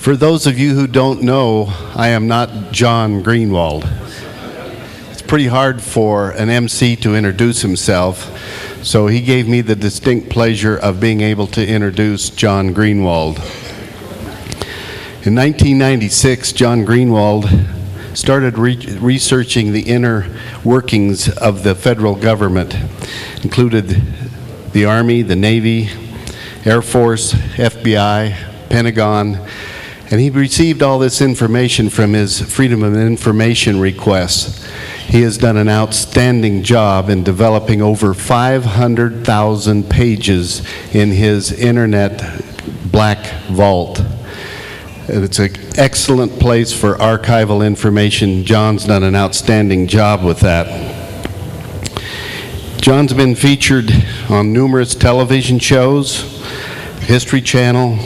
For those of you who don't know, I am not John Greenwald. It's pretty hard for an MC to introduce himself, so he gave me the distinct pleasure of being able to introduce John Greenwald. In 1996, John Greenwald started researching the inner workings of the federal government, included the Army, the Navy, Air Force, FBI, Pentagon, and he received all this information from his Freedom of Information requests. He has done an outstanding job in developing over 500,000 pages in his internet black vault. It's an excellent place for archival information. John's done an outstanding job with that. John's been featured on numerous television shows, History Channel,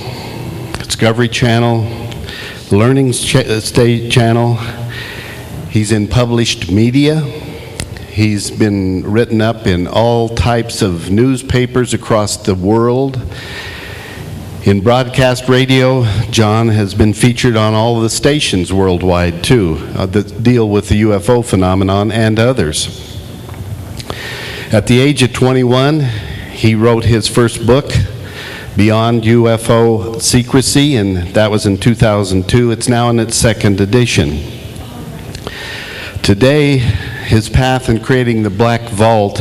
Discovery Channel, Learning State Channel. He's in published media. He's been written up in all types of newspapers across the world. In broadcast radio, John has been featured on all of the stations worldwide too, that deal with the UFO phenomenon and others. At the age of 21, he wrote his first book, Beyond UFO Secrecy, and that was in 2002. It's now in its second edition. Today, his path in creating the Black Vault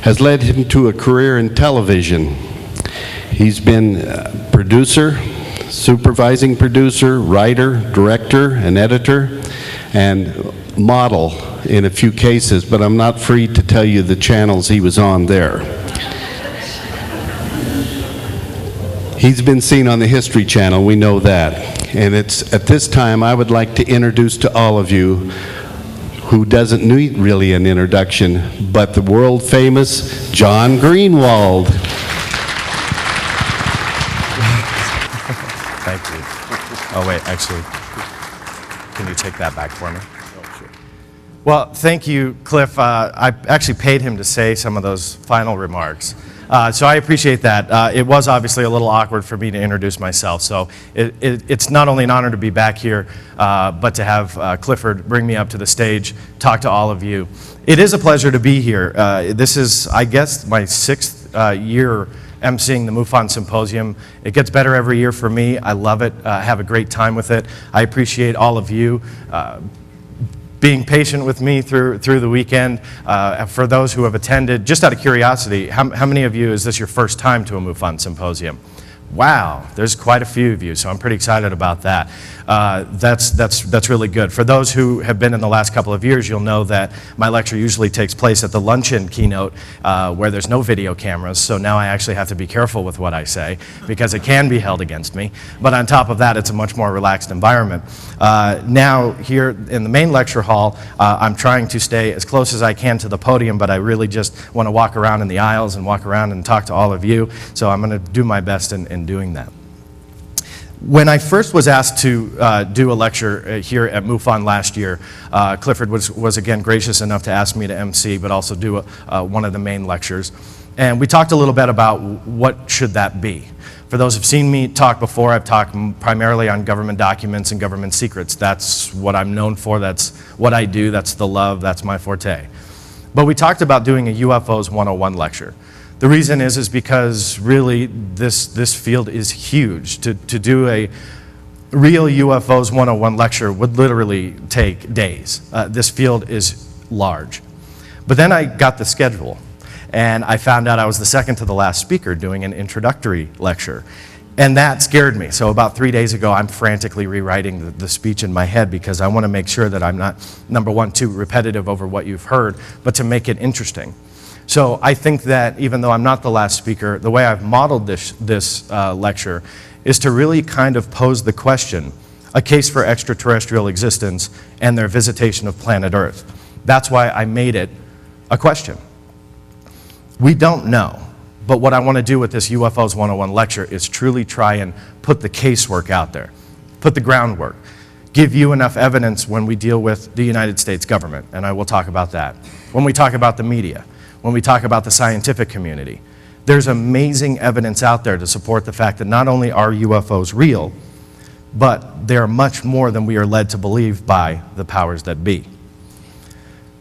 has led him to a career in television. He's been producer, supervising producer, writer, director, and editor, and model in a few cases, but I'm not free to tell you the channels he was on there. He's been seen on the History Channel, we know that. And it's at this time I would like to introduce to all of you who doesn't need really an introduction, but the world famous John Greenwald. Thank you. Oh wait, actually, can you take that back for me? Oh, sure. Well, thank you, Cliff. I actually paid him to say some of those final remarks. So I appreciate that. It was obviously a little awkward for me to introduce myself, so it's not only an honor to be back here, but to have Clifford bring me up to the stage, talk to all of you. It is a pleasure to be here. This is, I guess, my 6th year emceeing the MUFON Symposium. It gets better every year for me. I love it, have a great time with it. I appreciate all of you being patient with me through the weekend. For those who have attended, just out of curiosity, how many of you, is this your first time to a MUFON Symposium? Wow, there's quite a few of you, so I'm pretty excited about that. That's really good. For those who have been in the last couple of years, you'll know that my lecture usually takes place at the luncheon keynote where there's no video cameras, so now I actually have to be careful with what I say because it can be held against me. But on top of that, it's a much more relaxed environment. Now, here in the main lecture hall, I'm trying to stay as close as I can to the podium, but I really just want to walk around in the aisles and walk around and talk to all of you, so I'm going to do my best in doing that. When I first was asked to do a lecture here at MUFON last year, Clifford was again gracious enough to ask me to MC, but also do one of the main lectures. And we talked a little bit about what should that be. For those who've seen me talk before, I've talked primarily on government documents and government secrets. That's what I'm known for, that's what I do, that's the love, that's my forte. But we talked about doing a UFOs 101 lecture. The reason is because really this field is huge. To do a real UFOs 101 lecture would literally take days. This field is large. But then I got the schedule and I found out I was the second to the last speaker doing an introductory lecture. And that scared me. So about 3 days ago, I'm frantically rewriting the speech in my head because I want to make sure that I'm not, number one, too repetitive over what you've heard, but to make it interesting. So I think that even though I'm not the last speaker, the way I've modeled this lecture is to really kind of pose the question, a case for extraterrestrial existence and their visitation of planet Earth. That's why I made it a question. We don't know, but what I want to do with this UFOs 101 lecture is truly try and put the casework out there, put the groundwork, give you enough evidence when we deal with the United States government, and I will talk about that. When we talk about the media, when we talk about the scientific community, there's amazing evidence out there to support the fact that not only are UFOs real, but they are much more than we are led to believe by the powers that be.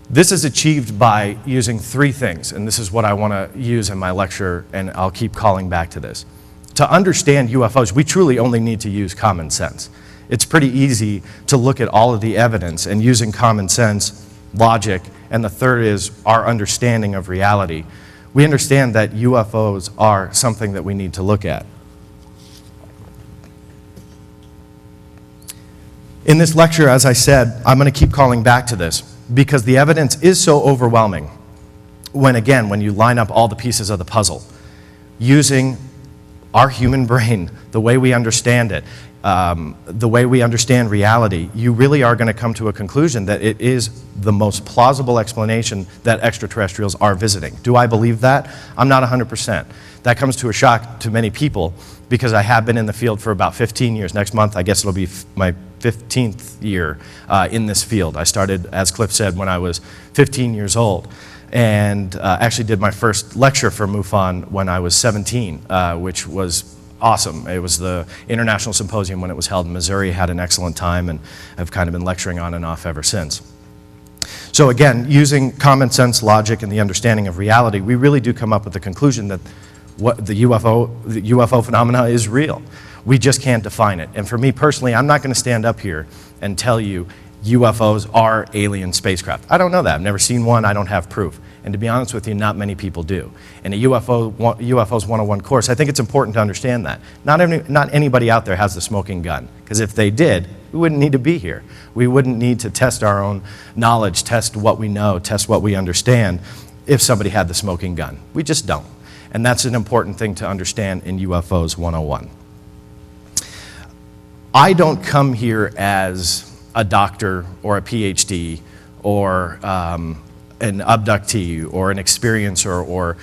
This is achieved by using three things, and this is what I want to use in my lecture, and I'll keep calling back to this. To understand UFOs, we truly only need to use common sense. It's pretty easy to look at all of the evidence and using common sense, logic, and the third is our understanding of reality. We understand that UFOs are something that we need to look at. In this lecture, as I said, I'm going to keep calling back to this because the evidence is so overwhelming when you line up all the pieces of the puzzle, using our human brain, the way we understand it, the way we understand reality, you really are going to come to a conclusion that it is the most plausible explanation that extraterrestrials are visiting. Do I believe that? I'm not 100%. That comes to a shock to many people because I have been in the field for about 15 years. Next month, I guess it'll be my 15th year in this field. I started, as Cliff said, when I was 15 years old, and actually did my first lecture for MUFON when I was 17, which was awesome. It was the International Symposium when it was held in Missouri. Had an excellent time, and I've kind of been lecturing on and off ever since. So again, using common sense, logic, and the understanding of reality, we really do come up with the conclusion that the UFO phenomena is real. We just can't define it. And for me personally, I'm not going to stand up here and tell you UFOs are alien spacecraft. I don't know that. I've never seen one. I don't have proof. And to be honest with you, not many people do. In a UFOs 101 course, I think it's important to understand that. Not anybody out there has the smoking gun, because if they did, we wouldn't need to be here. We wouldn't need to test our own knowledge, test what we know, test what we understand if somebody had the smoking gun. We just don't. And that's an important thing to understand in UFOs 101. I don't come here as a doctor or a PhD or an abductee or an experiencer or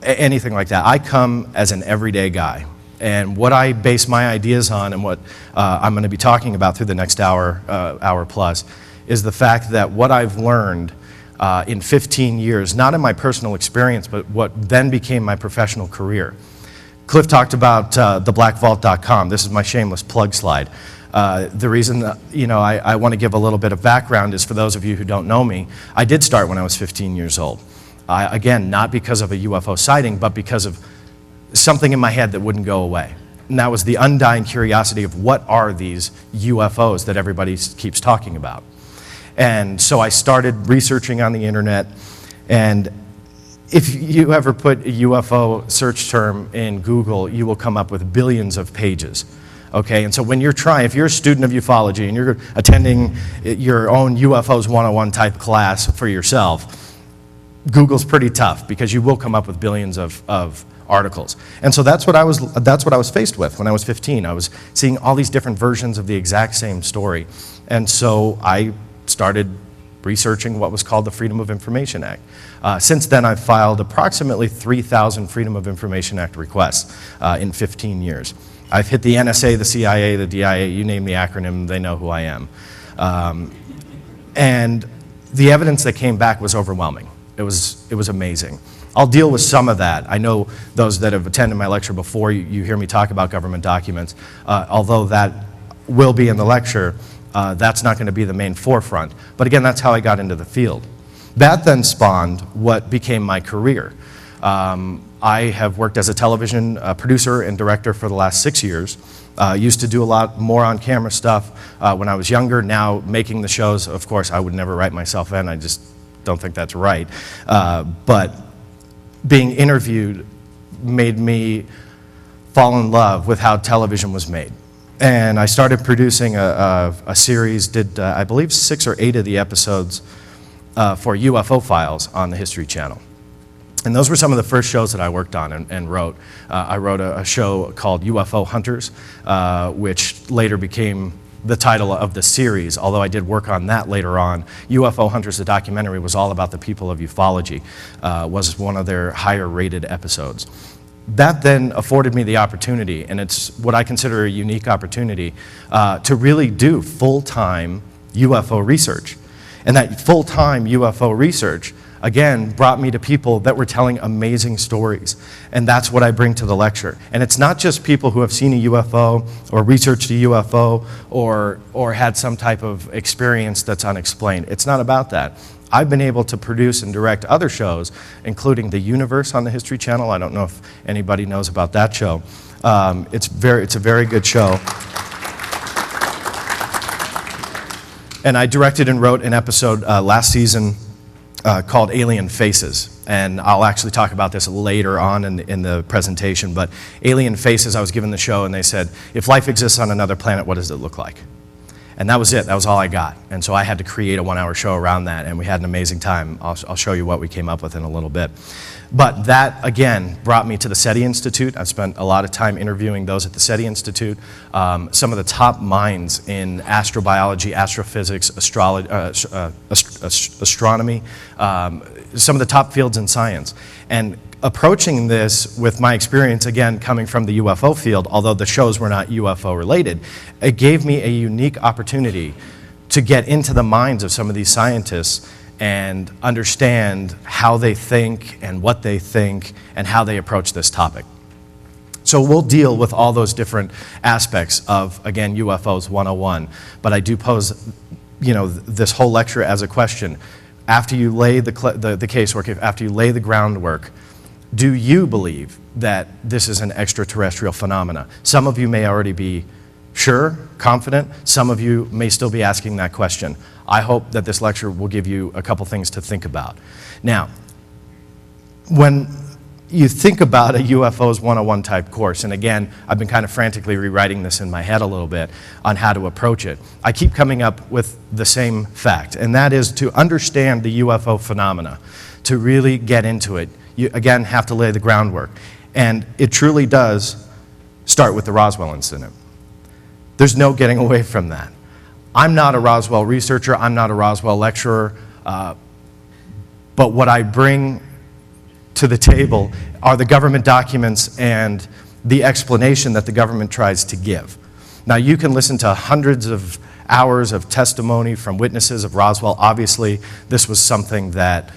anything like that. I come as an everyday guy. And what I base my ideas on and what I'm going to be talking about through the next hour plus, is the fact that what I've learned in 15 years, not in my personal experience, but what then became my professional career. Cliff talked about theblackvault.com. This is my shameless plug slide. The reason I want to give a little bit of background is for those of you who don't know me, I did start when I was 15 years old. Again, not because of a UFO sighting, but because of something in my head that wouldn't go away. And that was the undying curiosity of what are these UFOs that everybody keeps talking about. And so I started researching on the internet, and if you ever put a UFO search term in Google, you will come up with billions of pages. Okay, and so when you're trying, if you're a student of ufology and you're attending your own UFOs 101 type class for yourself, Google's pretty tough because you will come up with billions of articles. And so that's what I was faced with when I was 15. I was seeing all these different versions of the exact same story. And so I started researching what was called the Freedom of Information Act. Since then, I've filed approximately 3,000 Freedom of Information Act requests in 15 years. I've hit the NSA, the CIA, the DIA, you name the acronym, they know who I am. And the evidence that came back was overwhelming. It was amazing. I'll deal with some of that. I know those that have attended my lecture before, you hear me talk about government documents. Although that will be in the lecture, that's not going to be the main forefront. But again, that's how I got into the field. That then spawned what became my career. I have worked as a television producer and director for the last 6 years. Used to do a lot more on-camera stuff when I was younger. Now making the shows, of course, I would never write myself in. I just don't think that's right. But being interviewed made me fall in love with how television was made. And I started producing a series, did I believe 6 or 8 of the episodes for UFO Files on the History Channel. And those were some of the first shows that I worked on and wrote. I wrote a show called UFO Hunters, which later became the title of the series, although I did work on that later on. UFO Hunters, the documentary, was all about the people of ufology, was one of their higher rated episodes. That then afforded me the opportunity, and it's what I consider a unique opportunity, to really do full-time UFO research. And that full-time UFO research again, brought me to people that were telling amazing stories. And that's what I bring to the lecture. And it's not just people who have seen a UFO or researched a UFO or had some type of experience that's unexplained. It's not about that. I've been able to produce and direct other shows, including The Universe on the History Channel. I don't know if anybody knows about that show. It's a very good show. And I directed and wrote an episode last season called Alien Faces. And I'll actually talk about this later on in the presentation. But Alien Faces, I was given the show and they said, if life exists on another planet, what does it look like? And that was it. That was all I got. And so I had to create a 1-hour show around that, and we had an amazing time. I'll show you what we came up with in a little bit. But that, again, brought me to the SETI Institute. I've spent a lot of time interviewing those at the SETI Institute. Some of the top minds in astrobiology, astrophysics, astronomy, some of the top fields in science. And approaching this with my experience, again, coming from the UFO field, although the shows were not UFO related, it gave me a unique opportunity to get into the minds of some of these scientists and understand how they think and what they think and how they approach this topic. So we'll deal with all those different aspects of, again, UFOs 101, but I do pose, this whole lecture as a question. After you lay the casework, after you lay the groundwork, do you believe that this is an extraterrestrial phenomena? Some of you may already be sure, confident. Some of you may still be asking that question. I hope that this lecture will give you a couple things to think about. Now, when you think about a UFOs 101 type course, and again, I've been kind of frantically rewriting this in my head a little bit on how to approach it, I keep coming up with the same fact, and that is to understand the UFO phenomena, to really get into it, you again have to lay the groundwork. And it truly does start with the Roswell incident. There's no getting away from that. I'm not a Roswell researcher, I'm not a Roswell lecturer, but what I bring to the table are the government documents and the explanation that the government tries to give. Now, you can listen to hundreds of hours of testimony from witnesses of Roswell. Obviously, this was something that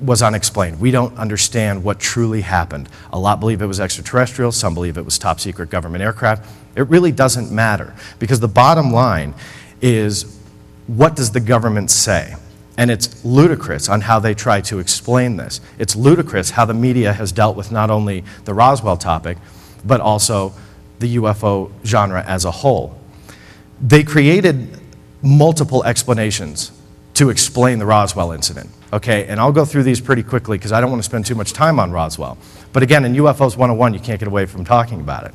was unexplained. We don't understand what truly happened. A lot believe it was extraterrestrial, some believe it was top secret government aircraft. It really doesn't matter, because the bottom line is, what does the government say? And it's ludicrous on how they try to explain this. It's ludicrous how the media has dealt with not only the Roswell topic, but also the UFO genre as a whole. They created multiple explanations to explain the Roswell incident. Okay, and I'll go through these pretty quickly because I don't want to spend too much time on Roswell. But again, in UFOs 101, you can't get away from talking about it.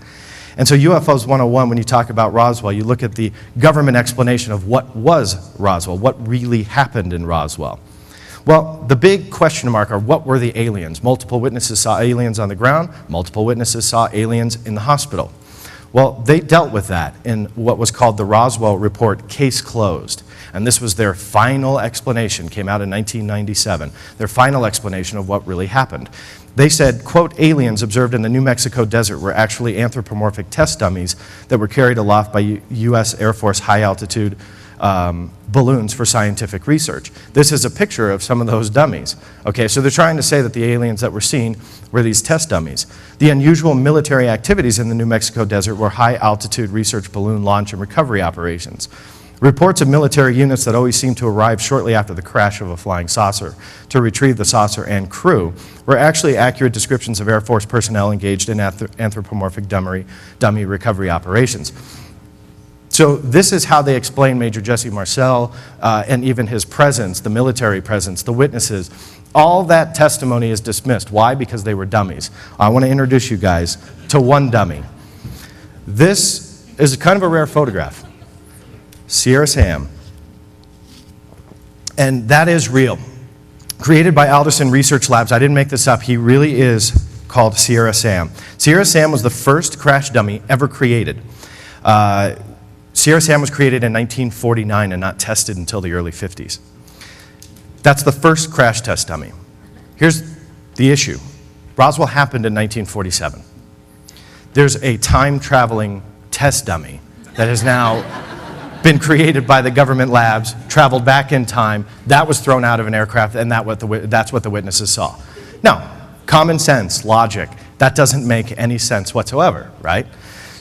And so UFOs 101, when you talk about Roswell, you look at the government explanation of what was Roswell, what really happened in Roswell. Well, the big question mark are, what were the aliens? Multiple witnesses saw aliens on the ground, multiple witnesses saw aliens in the hospital. Well, they dealt with that in what was called the Roswell Report, Case Closed. And this was their final explanation, came out in 1997, their final explanation of what really happened. They said, quote, aliens observed in the New Mexico desert were actually anthropomorphic test dummies that were carried aloft by U.S. Air Force high-altitude balloons for scientific research. This is a picture of some of those dummies. Okay, so they're trying to say that the aliens that were seen were these test dummies. The unusual military activities in the New Mexico desert were high-altitude research balloon launch and recovery operations. Reports of military units that always seemed to arrive shortly after the crash of a flying saucer to retrieve the saucer and crew were actually accurate descriptions of Air Force personnel engaged in anthropomorphic dummy recovery operations. So this is how they explain Major Jesse Marcel and even his presence, the military presence, the witnesses. All that testimony is dismissed. Why? Because they were dummies. I want to introduce you guys to one dummy. This is kind of a rare photograph. Sierra Sam. And that is real. Created by Alderson Research Labs. I didn't make this up. He really is called Sierra Sam. Sierra Sam was the first crash dummy ever created. Sierra Sam was created in 1949 and not tested until the early 50s. That's the first crash test dummy. Here's the issue. Roswell happened in 1947. There's a time-traveling test dummy that has now been created by the government labs, traveled back in time, that was thrown out of an aircraft, and that's what the witnesses saw. Now, common sense, logic, that doesn't make any sense whatsoever, right?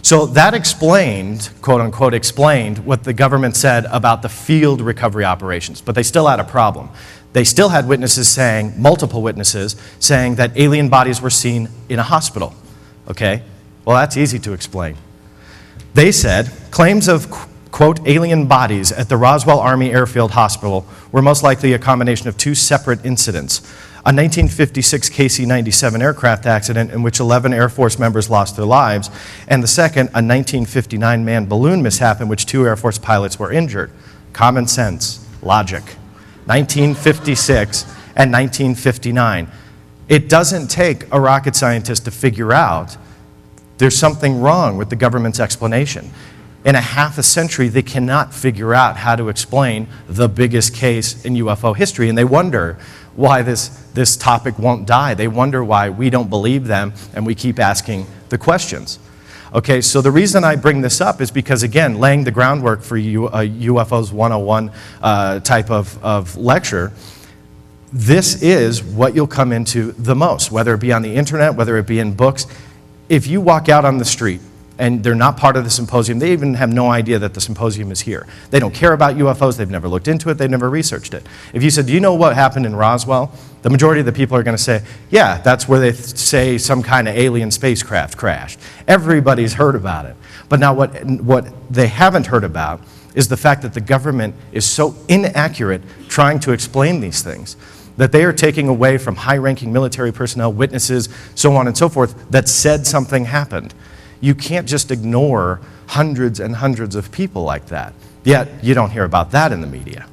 So that explained, quote unquote, explained what the government said about the field recovery operations, but they still had a problem. They still had witnesses saying, multiple witnesses, saying that alien bodies were seen in a hospital, okay? Well, that's easy to explain. They said claims of, quote, alien bodies at the Roswell Army Airfield Hospital were most likely a combination of two separate incidents. A 1956 KC-97 aircraft accident in which 11 Air Force members lost their lives, and the second, a 1959 manned balloon mishap in which 2 Air Force pilots were injured. Common sense, logic. 1956 and 1959. It doesn't take a rocket scientist to figure out there's something wrong with the government's explanation. In a half a century, they cannot figure out how to explain the biggest case in UFO history, and they wonder why this topic won't die. They wonder why we don't believe them, and we keep asking the questions. Okay, so the reason I bring this up is because, again, laying the groundwork for UFOs 101 type of lecture, this is what you'll come into the most, whether it be on the internet, whether it be in books. If you walk out on the street and they're not part of the symposium, they even have no idea that the symposium is here. They don't care about UFOs, they've never looked into it, they've never researched it. If you said, do you know what happened in Roswell? The majority of the people are going to say, yeah, that's where they say some kind of alien spacecraft crashed. Everybody's heard about it. But now what they haven't heard about is the fact that the government is so inaccurate trying to explain these things, that they are taking away from high-ranking military personnel, witnesses, so on and so forth, that said something happened. You can't just ignore hundreds and hundreds of people like that. Yet, you don't hear about that in the media.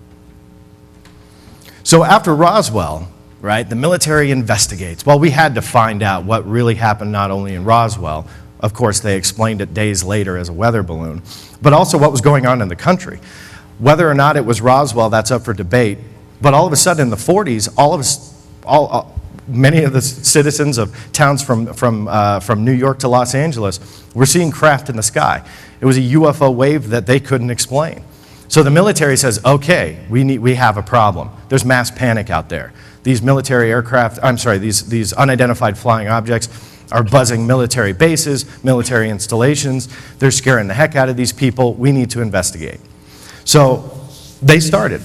So after Roswell, right, the military investigates. Well, we had to find out what really happened not only in Roswell, of course they explained it days later as a weather balloon, but also what was going on in the country. Whether or not it was Roswell, that's up for debate, but all of a sudden in the 40s, many of the citizens of towns from New York to Los Angeles were seeing craft in the sky. It was a UFO wave that they couldn't explain. So the military says, okay, we have a problem. There's mass panic out there. These military aircraft, these unidentified flying objects are buzzing military bases, military installations. They're scaring the heck out of these people. We need to investigate. So they started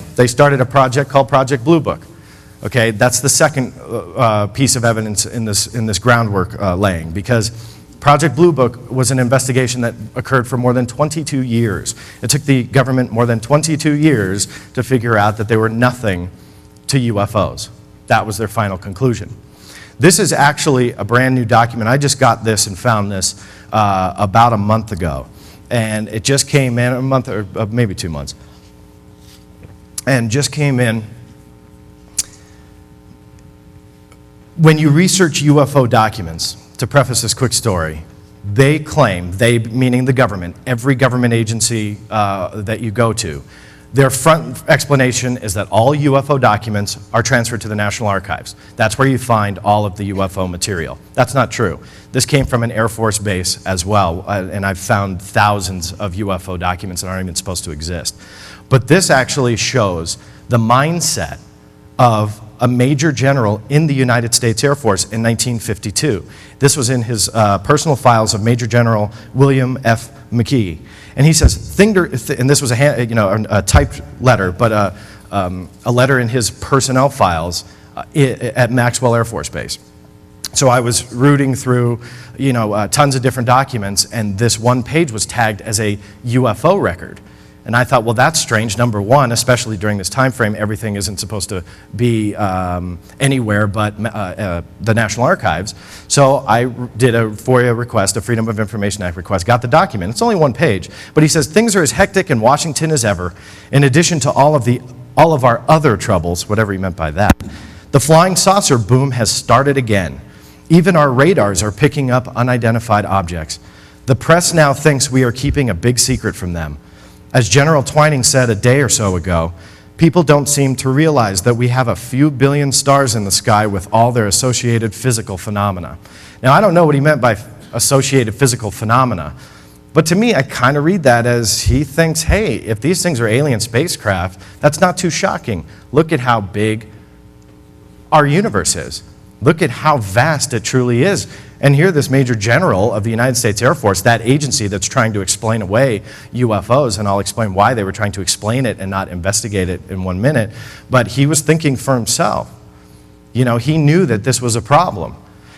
a project called Project Blue Book. Okay, that's the second piece of evidence in this groundwork laying, because Project Blue Book was an investigation that occurred for more than 22 years. It took the government more than 22 years to figure out that they were nothing to UFOs. That was their final conclusion. This is actually a brand new document. I just got this and found this about a month ago. And it just came in, a month or maybe 2 months. And just came in. When you research UFO documents, to preface this quick story, they claim, they meaning the government, every government agency that you go to, their front explanation is that all UFO documents are transferred to the National Archives. That's where you find all of the UFO material. That's not true. This came from an Air Force base as well, and I've found thousands of UFO documents that aren't even supposed to exist. But this actually shows the mindset of a major general in the United States Air Force in 1952. This was in his personal files of Major General William F. McKee. And he says, and this was a typed letter, but a letter in his personnel files at Maxwell Air Force Base. So I was rooting through, tons of different documents, and this one page was tagged as a UFO record. And I thought, well, that's strange. Number one, especially during this time frame, everything isn't supposed to be anywhere but the National Archives. So I did a FOIA request, a Freedom of Information Act request, got the document. It's only one page. But he says, things are as hectic in Washington as ever. In addition to all of our other troubles, whatever he meant by that, the flying saucer boom has started again. Even our radars are picking up unidentified objects. The press now thinks we are keeping a big secret from them. As General Twining said a day or so ago, people don't seem to realize that we have a few billion stars in the sky with all their associated physical phenomena. Now, I don't know what he meant by associated physical phenomena, But to me, I kind of read that as he thinks, hey, if these things are alien spacecraft, that's not too shocking. Look at how big our universe is. Look at how vast it truly is. And here this Major General of the United States Air Force, that agency that's trying to explain away UFOs, and I'll explain why they were trying to explain it and not investigate it in 1 minute, but he was thinking for himself. You know, he knew that this was a problem.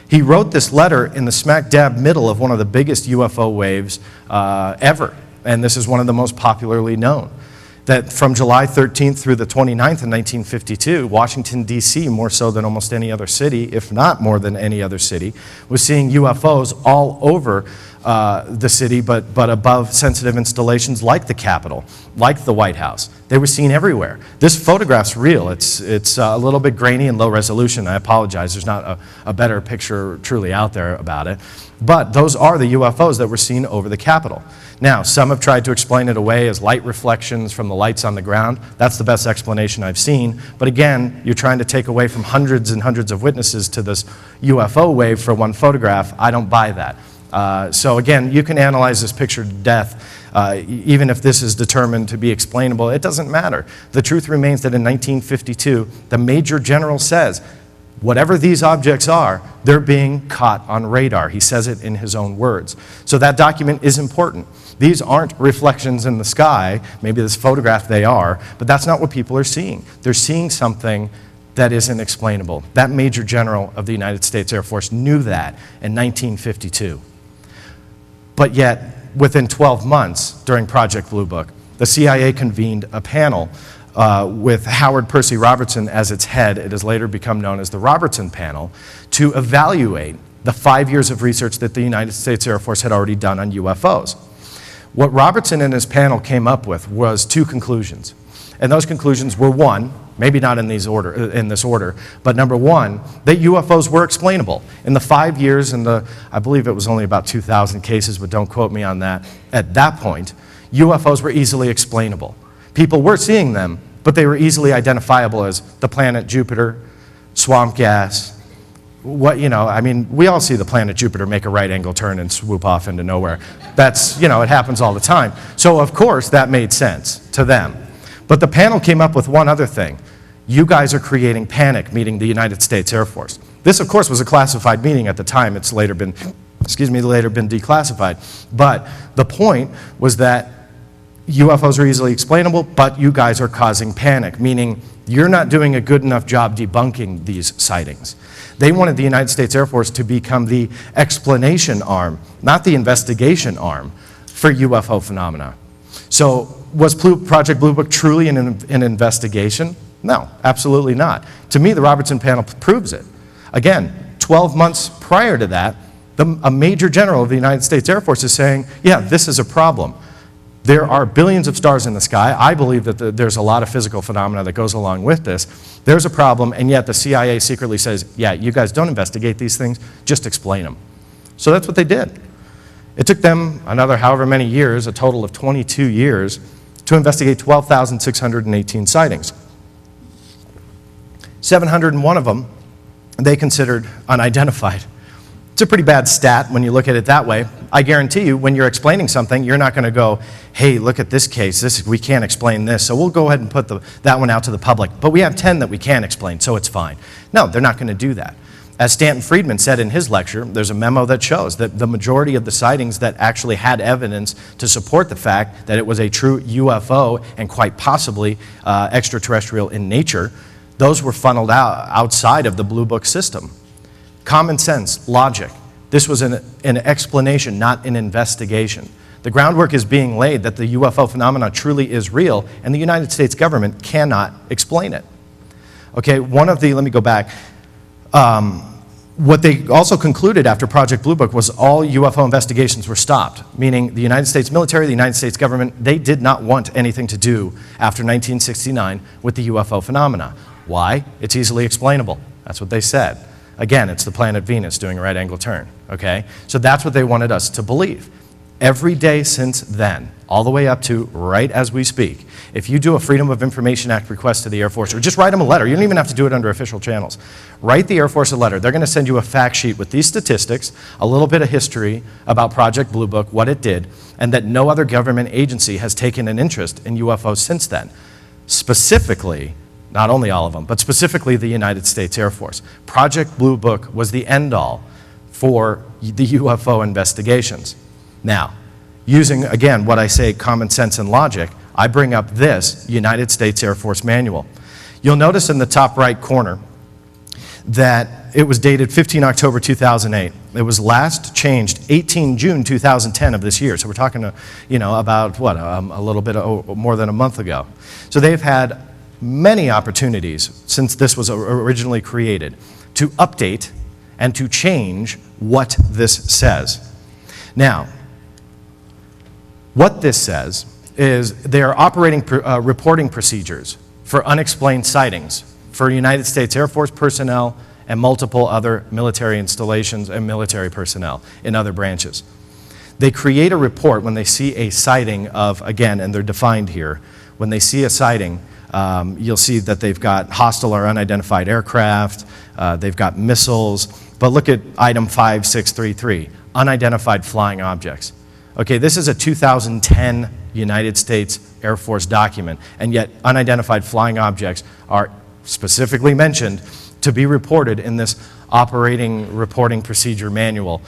He wrote this letter in the smack dab middle of one of the biggest UFO waves ever, and this is one of the most popularly known. That from July 13th through the 29th in 1952, Washington, D.C., more so than almost any other city, if not more than any other city, was seeing UFOs all over the city, but above sensitive installations like the Capitol, like the White House. They were seen everywhere. This photograph's real. It's a little bit grainy and low resolution. I apologize. There's not a better picture truly out there about it. But those are the UFOs that were seen over the Capitol. Now, some have tried to explain it away as light reflections from the lights on the ground. That's the best explanation I've seen. But again, you're trying to take away from hundreds and hundreds of witnesses to this UFO wave for one photograph. I don't buy that. So again, you can analyze this picture to death. Even if this is determined to be explainable, it doesn't matter. The truth remains that in 1952, the Major General says, whatever these objects are, they're being caught on radar. He says it in his own words. So that document is important. These aren't reflections in the sky. Maybe this photograph they are, but that's not what people are seeing. They're seeing something that isn't explainable. That Major General of the United States Air Force knew that in 1952. But yet, within 12 months during Project Blue Book, the CIA convened a panel with Howard Percy Robertson as its head. It has later become known as the Robertson Panel, to evaluate the 5 years of research that the United States Air Force had already done on UFOs. What Robertson and his panel came up with was two conclusions. And those conclusions were, one, maybe not in this order, but number one, that UFOs were explainable. In the 5 years, I believe it was only about 2,000 cases, but don't quote me on that, at that point, UFOs were easily explainable. People were seeing them, but they were easily identifiable as the planet Jupiter, swamp gas, we all see the planet Jupiter make a right angle turn and swoop off into nowhere. That's, it happens all the time. So of course that made sense to them. But the panel came up with one other thing. You guys are creating panic, meaning the United States Air Force. This of course was a classified meeting at the time. It's later been declassified. But the point was that UFOs are easily explainable, but you guys are causing panic, meaning you're not doing a good enough job debunking these sightings. They wanted the United States Air Force to become the explanation arm, not the investigation arm, for UFO phenomena. So was Project Blue Book truly an investigation? No, absolutely not. To me, the Robertson panel proves it. Again, 12 months prior to that, a Major General of the United States Air Force is saying, yeah, this is a problem. There are billions of stars in the sky. I believe that there's a lot of physical phenomena that goes along with this. There's a problem, and yet the CIA secretly says, yeah, you guys don't investigate these things, just explain them. So that's what they did. It took them another however many years, a total of 22 years, to investigate 12,618 sightings. 701 of them they considered unidentified. It's a pretty bad stat when you look at it that way. I guarantee you, when you're explaining something, you're not going to go, hey, look at this case, we can't explain this, so we'll go ahead and put that one out to the public. But we have 10 that we can explain, so it's fine. No, they're not going to do that. As Stanton Friedman said in his lecture, there's a memo that shows that the majority of the sightings that actually had evidence to support the fact that it was a true UFO and quite possibly extraterrestrial in nature, those were funneled outside of the Blue Book system. Common sense, logic. This was an explanation, not an investigation. The groundwork is being laid that the UFO phenomenon truly is real, and the United States government cannot explain it. Okay, let me go back. What they also concluded after Project Blue Book was all UFO investigations were stopped, meaning the United States military, the United States government, they did not want anything to do after 1969 with the UFO phenomena. Why? It's easily explainable. That's what they said. Again, it's the planet Venus doing a right angle turn, okay? So that's what they wanted us to believe. Every day since then, all the way up to right as we speak, if you do a Freedom of Information Act request to the Air Force, or just write them a letter, you don't even have to do it under official channels. Write the Air Force a letter. They're going to send you a fact sheet with these statistics, a little bit of history about Project Blue Book, what it did, and that no other government agency has taken an interest in UFOs since then. Specifically, not only all of them, but specifically the United States Air Force. Project Blue Book was the end-all for the UFO investigations. Now, using, again, what I say, common sense and logic, I bring up this United States Air Force manual. You'll notice in the top right corner that it was dated 15 October 2008. It was last changed 18 June 2010 of this year. So we're talking, about, what, a little bit more than a month ago. So they've had many opportunities since this was originally created to update and to change what this says. Now, what this says is they are operating reporting procedures for unexplained sightings for United States Air Force personnel and multiple other military installations and military personnel in other branches. They create a report when they see a sighting of, again, and they're defined here, when they see a sighting, you'll see that they've got hostile or unidentified aircraft, they've got missiles, but look at item 5633, unidentified flying objects. Okay, this is a 2010 United States Air Force document, and yet unidentified flying objects are specifically mentioned to be reported in this operating reporting procedure manual.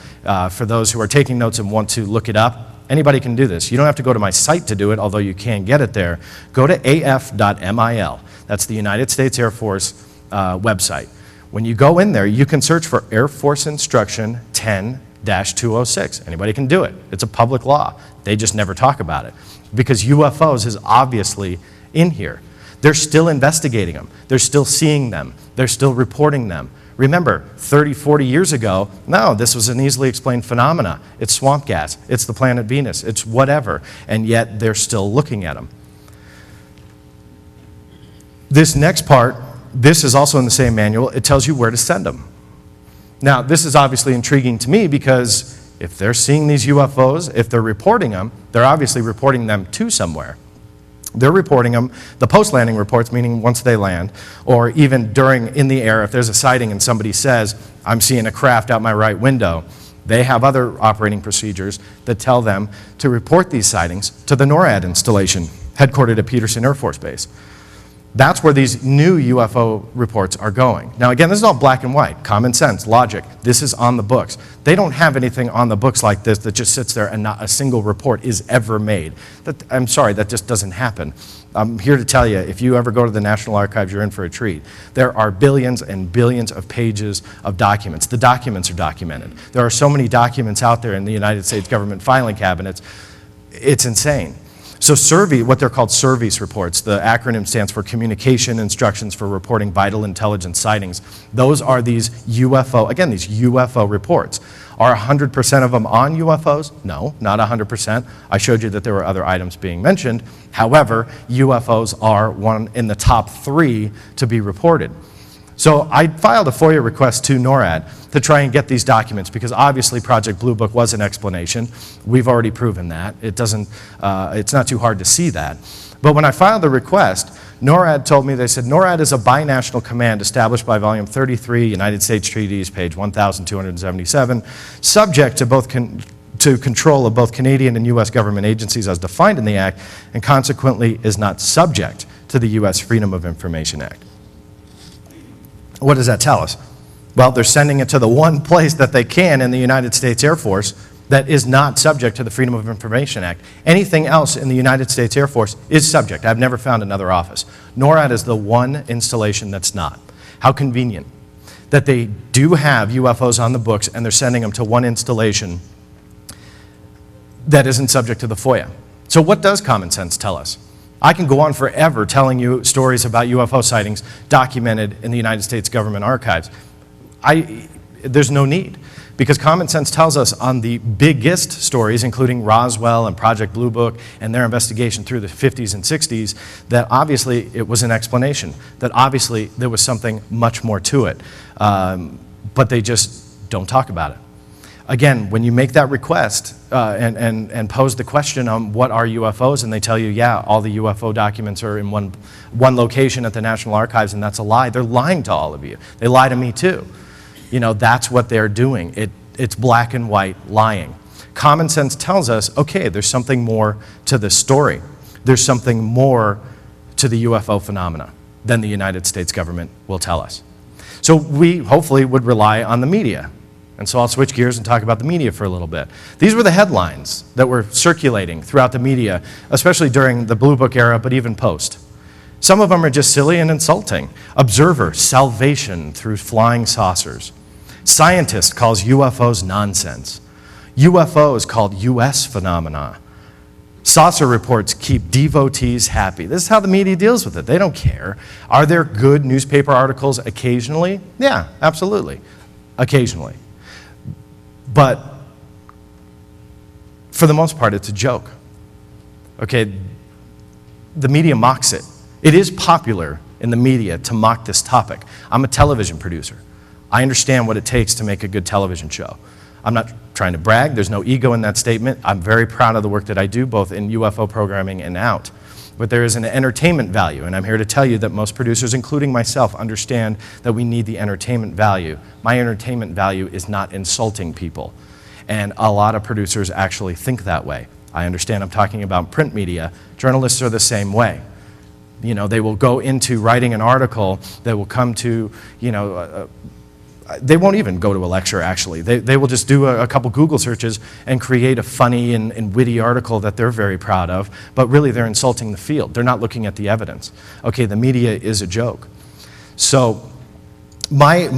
For those who are taking notes and want to look it up, anybody can do this. You don't have to go to my site to do it, although you can get it there. Go to af.mil. That's the United States Air Force website. When you go in there, you can search for Air Force Instruction 10-206. Anybody can do it. It's a public law. They just never talk about it because UFOs is obviously in here. They're still investigating them. They're still seeing them. They're still reporting them. Remember, 30, 40 years ago, no, this was an easily explained phenomena. It's swamp gas. It's the planet Venus. It's whatever. And yet they're still looking at them. This next part, this is also in the same manual. It tells you where to send them. Now, this is obviously intriguing to me because if they're seeing these UFOs, if they're reporting them, they're obviously reporting them to somewhere. They're reporting them, the post-landing reports, meaning once they land, or even in the air, if there's a sighting and somebody says, I'm seeing a craft out my right window, they have other operating procedures that tell them to report these sightings to the NORAD installation, headquartered at Peterson Air Force Base. That's where these new UFO reports are going. Now again, this is all black and white, common sense, logic. This is on the books. They don't have anything on the books like this that just sits there and not a single report is ever made. I'm sorry, that just doesn't happen. I'm here to tell you, if you ever go to the National Archives, you're in for a treat. There are billions and billions of pages of documents. The documents are documented. There are so many documents out there in the United States government filing cabinets, it's insane. So CERVI, what they're called service reports, the acronym stands for Communication Instructions for Reporting Vital Intelligence Sightings. Those are these UFO, again, these UFO reports. Are 100% of them on UFOs? No, not 100%. I showed you that there were other items being mentioned. However, UFOs are one in the top 3 to be reported. So I filed a FOIA request to NORAD to try and get these documents because obviously Project Blue Book was an explanation. We've already proven that. It's not too hard to see that. But when I filed the request, NORAD told me, they said, NORAD is a binational command established by Volume 33, United States Treaties, page 1277, subject to control of both Canadian and U.S. government agencies as defined in the Act, and consequently is not subject to the U.S. Freedom of Information Act. What does that tell us? Well, they're sending it to the one place that they can in the United States Air Force that is not subject to the Freedom of Information Act. Anything else in the United States Air Force is subject. I've never found another office. NORAD is the one installation that's not. How convenient that they do have UFOs on the books and they're sending them to one installation that isn't subject to the FOIA. So what does common sense tell us? I can go on forever telling you stories about UFO sightings documented in the United States government archives. There's no need, because common sense tells us on the biggest stories, including Roswell and Project Blue Book and their investigation through the 50s and 60s, that obviously it was an explanation, that obviously there was something much more to it, but they just don't talk about it. Again, when you make that request and pose the question on what are UFOs, and they tell you, yeah, all the UFO documents are in one location at the National Archives, and that's a lie, they're lying to all of you. They lie to me too. You know, that's what they're doing. It's black and white lying. Common sense tells us, okay, there's something more to this story. There's something more to the UFO phenomena than the United States government will tell us. So we hopefully would rely on the media. And so I'll switch gears and talk about the media for a little bit. These were the headlines that were circulating throughout the media, especially during the Blue Book era, but even post. Some of them are just silly and insulting. Observer, salvation through flying saucers. Scientist calls UFOs nonsense. UFOs called US phenomena. Saucer reports keep devotees happy. This is how the media deals with it. They don't care. Are there good newspaper articles occasionally? Yeah, absolutely. Occasionally. But for the most part, it's a joke. Okay, the media mocks it. It is popular in the media to mock this topic. I'm a television producer. I understand what it takes to make a good television show. I'm not trying to brag. There's no ego in that statement. I'm very proud of the work that I do, both in UFO programming and out. But there is an entertainment value, and I'm here to tell you that most producers, including myself, understand that we need the entertainment value. My entertainment value is not insulting people, and a lot of producers actually think that way. I understand I'm talking about print media. Journalists are the same way. You know, they will go into writing an article that will come to, you know, they won't even go to a lecture, actually. They will just do a couple Google searches and create a funny and witty article that they're very proud of, but really they're insulting the field. They're not looking at the evidence. Okay, the media is a joke. So my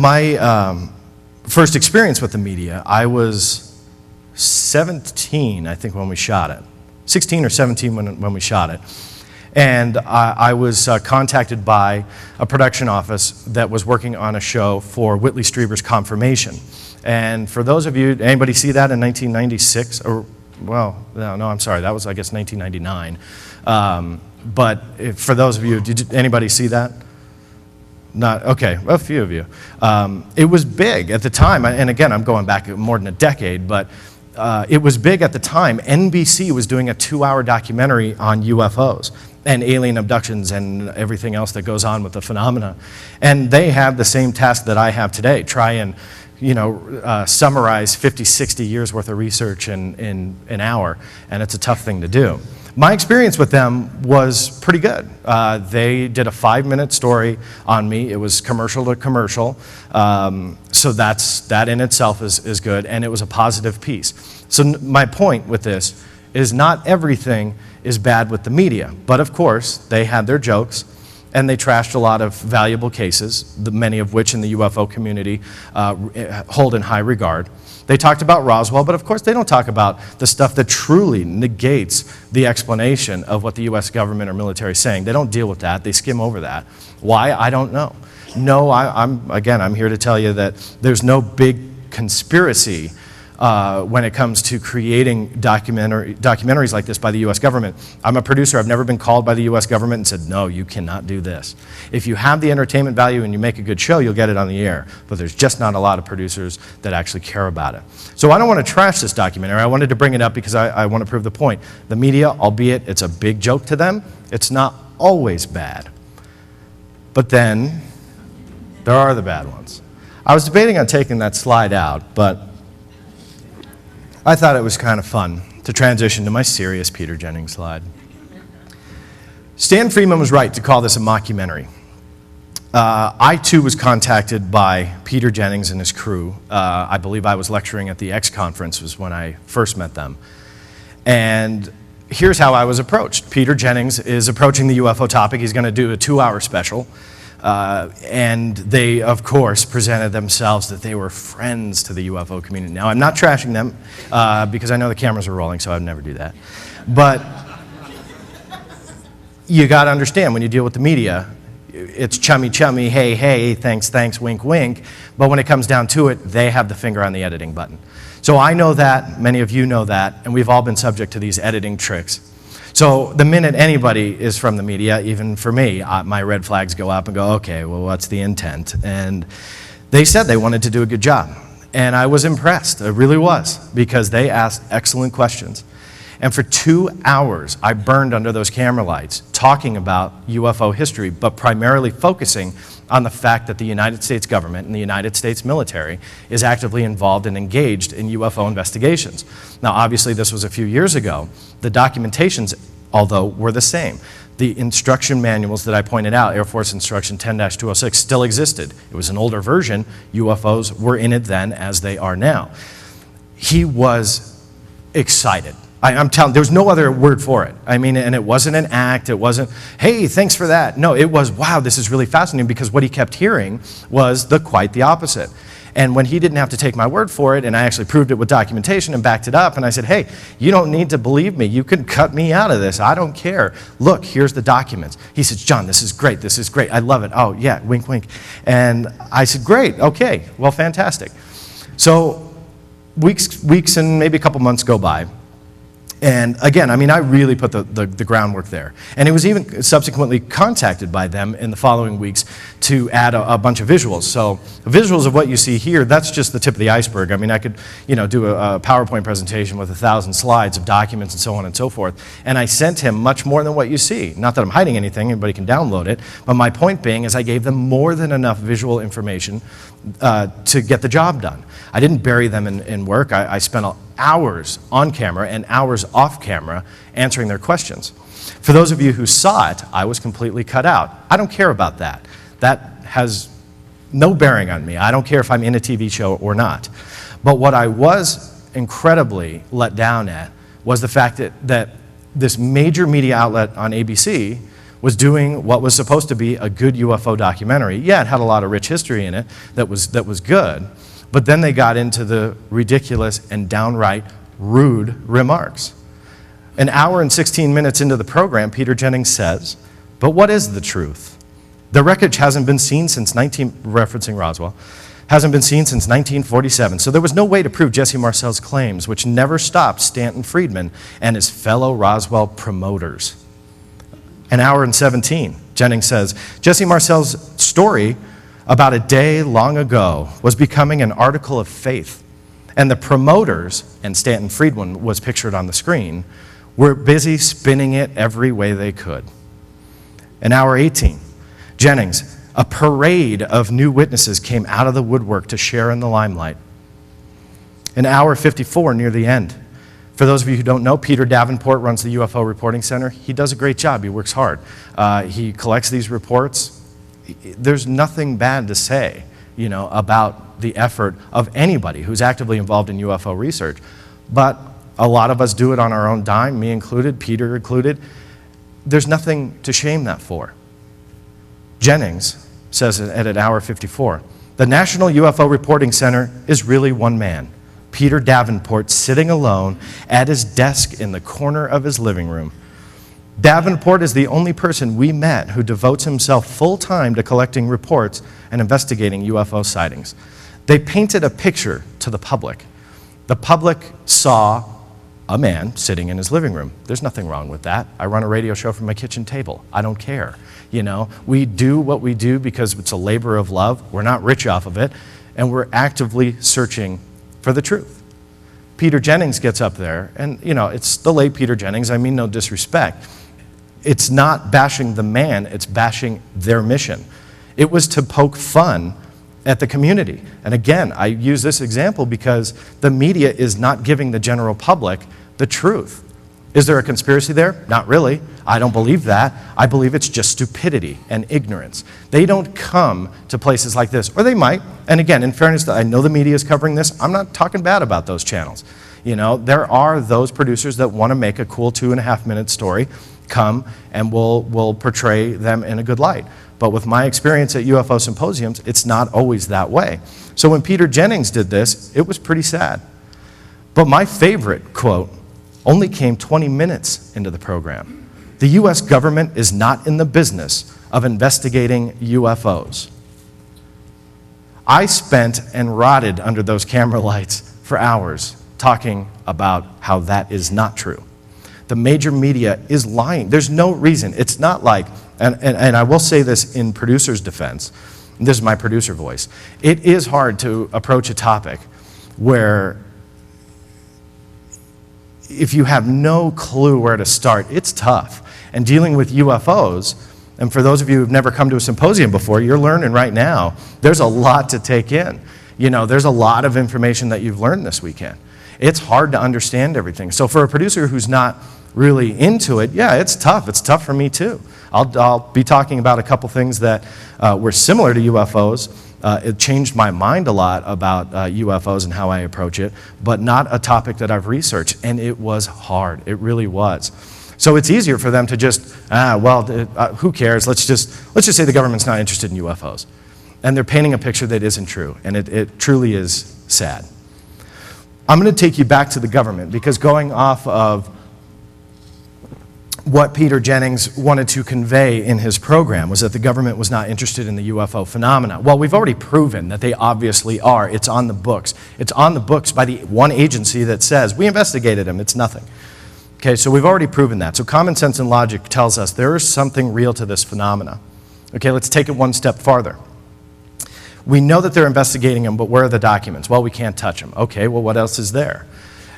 first experience with the media, I was 17, I think, when we shot it. 16 or 17 when we shot it. And I was contacted by a production office that was working on a show for Whitley Strieber's confirmation. And for those of you, anybody see that in 1996? Or, well, no, I'm sorry, that was, I guess, 1999. But for those of you, did anybody see that? Not, okay, a few of you. It was big at the time, and again, I'm going back more than a decade, but it was big at the time. NBC was doing a 2-hour documentary on UFOs and alien abductions and everything else that goes on with the phenomena. And they had the same task that I have today, try and, you know, summarize 50, 60 years worth of research in an hour, and it's a tough thing to do. My experience with them was pretty good. They did a 5-minute story on me. It was commercial to commercial, so that in itself is good, and it was a positive piece. So my point with this is not everything is bad with the media, but of course they had their jokes, and they trashed a lot of valuable cases, many of which in the UFO community hold in high regard. They talked about Roswell, but of course they don't talk about the stuff that truly negates the explanation of what the US government or military is saying. They don't deal with that. They skim over that. Why? I don't know. No, I'm here to tell you that there's no big conspiracy when it comes to creating documentaries like this by the US government. I'm a producer. I've never been called by the US government and said, no, you cannot do this. If you have the entertainment value and you make a good show, you'll get it on the air. But there's just not a lot of producers that actually care about it. So I don't want to trash this documentary. I wanted to bring it up because I want to prove the point. The media, albeit it's a big joke to them, it's not always bad. But then there are the bad ones. I was debating on taking that slide out, but I thought it was kind of fun to transition to my serious Peter Jennings slide. Stan Friedman was right to call this a mockumentary. I too was contacted by Peter Jennings and his crew. I believe I was lecturing at the X conference was when I first met them. And here's how I was approached. Peter Jennings is approaching the UFO topic. He's going to do a 2-hour special. And they, of course, presented themselves that they were friends to the UFO community. Now, I'm not trashing them because I know the cameras are rolling, so I would never do that. But you got to understand, when you deal with the media, it's chummy, chummy, hey, hey, thanks, thanks, wink, wink. But when it comes down to it, they have the finger on the editing button. So I know that, many of you know that, and we've all been subject to these editing tricks. So the minute anybody is from the media, even for me, my red flags go up and go, okay, well, what's the intent? And they said they wanted to do a good job. And I was impressed, I really was, because they asked excellent questions. And for 2 hours, I burned under those camera lights talking about UFO history, but primarily focusing on the fact that the United States government and the United States military is actively involved and engaged in UFO investigations. Now, obviously, this was a few years ago. The documentations, although, were the same. The instruction manuals that I pointed out, Air Force Instruction 10-206, still existed. It was an older version. UFOs were in it then as they are now. He was excited. I'm telling, there's no other word for it. I mean, and it wasn't an act, it wasn't, hey, thanks for that. No, it was, wow, this is really fascinating, because what he kept hearing was quite the opposite. And when he didn't have to take my word for it, and I actually proved it with documentation and backed it up, and I said, hey, you don't need to believe me. You can cut me out of this. I don't care. Look, here's the documents. He says, John, this is great. This is great. I love it. Oh, yeah, wink, wink. And I said, great. Okay, well, fantastic. So weeks and maybe a couple months go by. And again, I mean, I really put the groundwork there. And it was even subsequently contacted by them in the following weeks to add a bunch of visuals. So the visuals of what you see here, that's just the tip of the iceberg. I mean, I could, do a PowerPoint presentation with 1,000 slides of documents and so on and so forth. And I sent him much more than what you see. Not that I'm hiding anything, anybody can download it. But my point being is I gave them more than enough visual information to get the job done. I didn't bury them in work. I spent hours on camera and hours off camera answering their questions. For those of you who saw it, I was completely cut out. I don't care about that. That has no bearing on me. I don't care if I'm in a TV show or not. But what I was incredibly let down at was the fact that this major media outlet on ABC was doing what was supposed to be a good UFO documentary. Yeah, it had a lot of rich history in it that was good. But then they got into the ridiculous and downright rude remarks. An hour and 16 minutes into the program, Peter Jennings says, but what is the truth? The wreckage hasn't been seen since referencing Roswell, hasn't been seen since 1947. So there was no way to prove Jesse Marcel's claims, which never stopped Stanton Friedman and his fellow Roswell promoters. An hour and 17, Jennings says, Jesse Marcel's story about a day long ago was becoming an article of faith. And the promoters, and Stanton Friedman was pictured on the screen, were busy spinning it every way they could. An hour 18, Jennings, a parade of new witnesses came out of the woodwork to share in the limelight. An hour 54, near the end. For those of you who don't know, Peter Davenport runs the UFO Reporting Center. He does a great job. He works hard. He collects these reports. There's nothing bad to say, about the effort of anybody who's actively involved in UFO research. But a lot of us do it on our own dime, me included, Peter included. There's nothing to shame that for. Jennings says at an hour 54, the National UFO Reporting Center is really one man, Peter Davenport, sitting alone at his desk in the corner of his living room. Davenport is the only person we met who devotes himself full-time to collecting reports and investigating UFO sightings. They painted a picture to the public. The public saw a man sitting in his living room. There's nothing wrong with that. I run a radio show from my kitchen table. I don't care. We do what we do because it's a labor of love. We're not rich off of it, and we're actively searching for the truth. Peter Jennings gets up there, and it's the late Peter Jennings. I mean no disrespect. It's not bashing the man, it's bashing their mission. It was to poke fun at the community. And again, I use this example because the media is not giving the general public the truth. Is there a conspiracy there? Not really. I don't believe that. I believe it's just stupidity and ignorance. They don't come to places like this, or they might. And again, in fairness, I know the media is covering this. I'm not talking bad about those channels. There are those producers that want to make a cool 2.5-minute story, come and we'll portray them in a good light. But with my experience at UFO symposiums, it's not always that way. So when Peter Jennings did this, it was pretty sad. But my favorite quote only came 20 minutes into the program. The US government is not in the business of investigating UFOs. I spent and rotted under those camera lights for hours talking about how that is not true. The major media is lying. There's no reason. It's not like, and I will say this in producer's defense, this is my producer voice, it is hard to approach a topic where if you have no clue where to start, it's tough. And dealing with UFOs, and for those of you who've never come to a symposium before, you're learning right now, there's a lot to take in. You know, there's a lot of information that you've learned this weekend. It's hard to understand everything. So for a producer who's not really into it, yeah, it's tough. It's tough for me too. I'll be talking about a couple things that were similar to UFOs. It changed my mind a lot about UFOs and how I approach it, but not a topic that I've researched, and it was hard. It really was. So it's easier for them to just, who cares? Let's just say the government's not interested in UFOs. And they're painting a picture that isn't true, and it truly is sad. I'm going to take you back to the government, because going off of what Peter Jennings wanted to convey in his program was that the government was not interested in the UFO phenomena. Well, we've already proven that they obviously are. It's on the books. It's on the books by the one agency that says, we investigated him, it's nothing. Okay, so we've already proven that. So common sense and logic tells us there is something real to this phenomena. Okay, let's take it one step farther. We know that they're investigating him, but where are the documents? Well, we can't touch them. Okay, well, what else is there?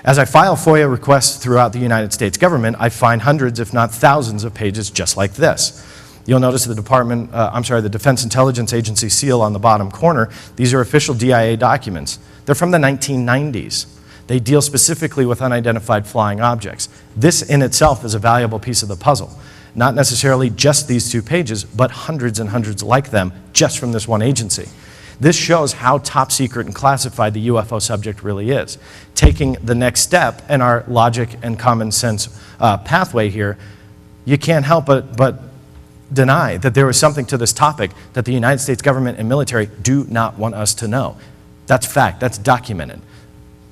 As I file FOIA requests throughout the United States government, I find hundreds, if not thousands, of pages just like this. You'll notice the the Defense Intelligence Agency seal on the bottom corner. These are official DIA documents. They're from the 1990s. They deal specifically with unidentified flying objects. This in itself is a valuable piece of the puzzle. Not necessarily just these 2 pages, but hundreds and hundreds like them just from this one agency. This shows how top secret and classified the UFO subject really is. Taking the next step in our logic and common sense pathway here, you can't help but deny that there is something to this topic that the United States government and military do not want us to know. That's fact, that's documented.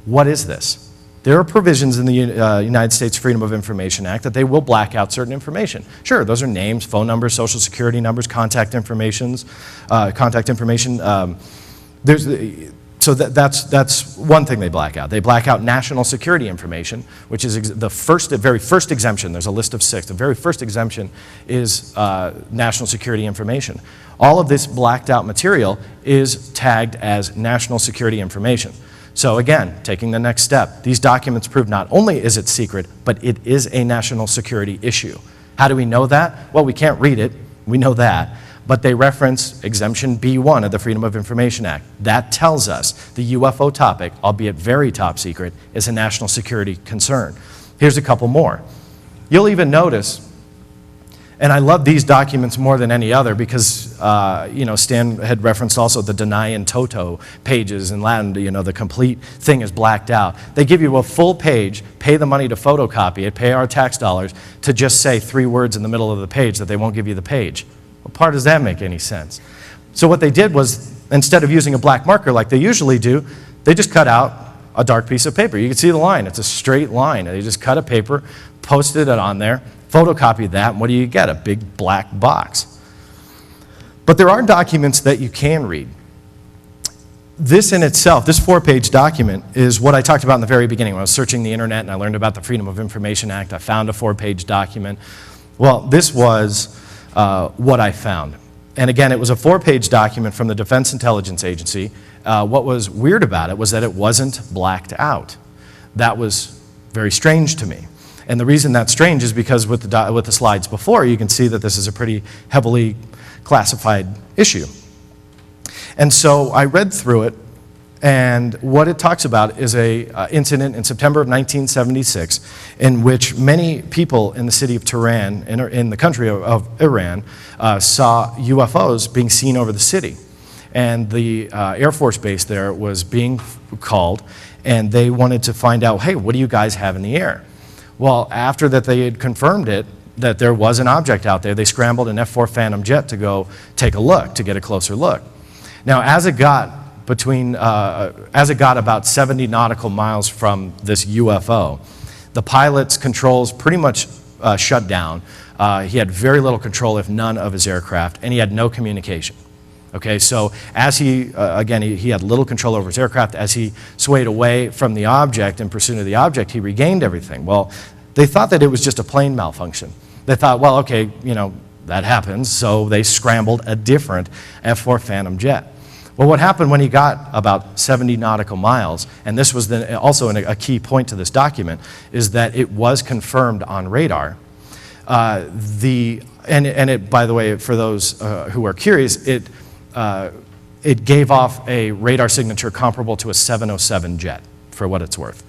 What is this? There are provisions in the United States Freedom of Information Act that they will black out certain information. Sure, those are names, phone numbers, social security numbers, contact information. So that's one thing they black out. They black out national security information, which is the very first exemption. There's a list of 6. The very first exemption is national security information. All of this blacked out material is tagged as national security information. So again, taking the next step, these documents prove not only is it secret, but it is a national security issue. How do we know that? Well, we can't read it, we know that, but they reference Exemption B1 of the Freedom of Information Act. That tells us the UFO topic, albeit very top secret, is a national security concern. Here's a couple more. You'll even notice, and I love these documents more than any other because, Stan had referenced also the deny in toto pages in Latin, the complete thing is blacked out. They give you a full page, pay the money to photocopy it, pay our tax dollars to just say 3 words in the middle of the page that they won't give you the page. What part does that make any sense? So what they did was, instead of using a black marker like they usually do, they just cut out a dark piece of paper. You can see the line, it's a straight line. They just cut a paper, posted it on there, photocopy that, and what do you get? A big black box. But there are documents that you can read. This in itself, this 4-page document, is what I talked about in the very beginning when I was searching the internet and I learned about the Freedom of Information Act. I found a 4-page document. Well, this was what I found. And again, it was a 4-page document from the Defense Intelligence Agency. What was weird about it was that it wasn't blacked out. That was very strange to me. And the reason that's strange is because with the slides before, you can see that this is a pretty heavily classified issue. And so I read through it, and what it talks about is an incident in September of 1976 in which many people in the city of Tehran, in the country of Iran, saw UFOs being seen over the city. And the Air Force base there was being called, and they wanted to find out, hey, what do you guys have in the air? Well, after that they had confirmed it, that there was an object out there, they scrambled an F-4 Phantom jet to go take a look, to get a closer look. Now, as it got about 70 nautical miles from this UFO, the pilot's controls pretty much shut down. He had very little control, if none, of his aircraft, and he had no communication. Okay, so as he had little control over his aircraft. As he swayed away from the object in pursuit of the object, he regained everything. Well, they thought that it was just a plane malfunction. They thought, well, okay, that happens, so they scrambled a different F-4 Phantom jet. Well, what happened when he got about 70 nautical miles, and this was also a key point to this document, is that it was confirmed on radar. By the way, for those who are curious, it gave off a radar signature comparable to a 707 jet, for what it's worth.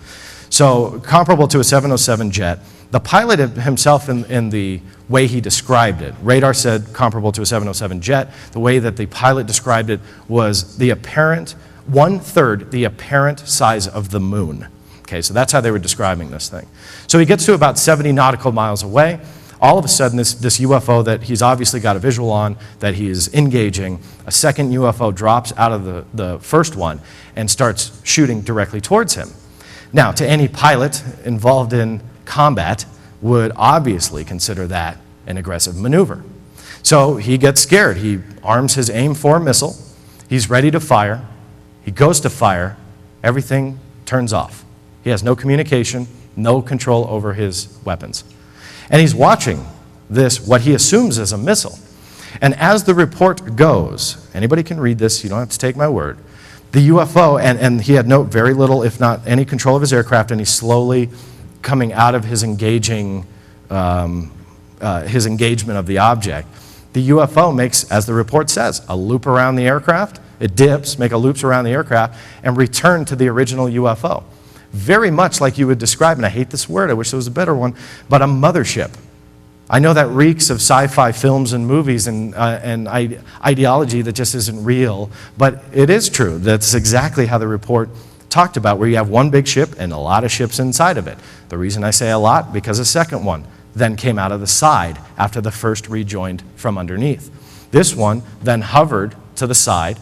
So comparable to a 707 jet. The pilot himself, in the way he described it, radar said comparable to a 707 jet. The way that the pilot described it was the apparent, 1/3 the apparent size of the moon. Okay, so that's how they were describing this thing. So he gets to about 70 nautical miles away. All of a sudden, this UFO that he's obviously got a visual on, that he is engaging, a second UFO drops out of the first one and starts shooting directly towards him. Now, to any pilot involved in combat would obviously consider that an aggressive maneuver. So he gets scared. He arms his AIM-4 missile. He's ready to fire. He goes to fire. Everything turns off. He has no communication, no control over his weapons. And he's watching this, what he assumes is a missile. And as the report goes, anybody can read this, you don't have to take my word, the UFO, and he had very little, if not any control of his aircraft, and he's slowly coming out of his engagement of the object. The UFO makes, as the report says, a loop around the aircraft. It dips, make a loops around the aircraft, and return to the original UFO. Very much like you would describe, and I hate this word, I wish there was a better one, but a mothership. I know that reeks of sci-fi films and movies and ideology that just isn't real, but it is true. That's exactly how the report talked about, where you have one big ship and a lot of ships inside of it. The reason I say a lot, because a second one then came out of the side after the first rejoined from underneath. This one then hovered to the side,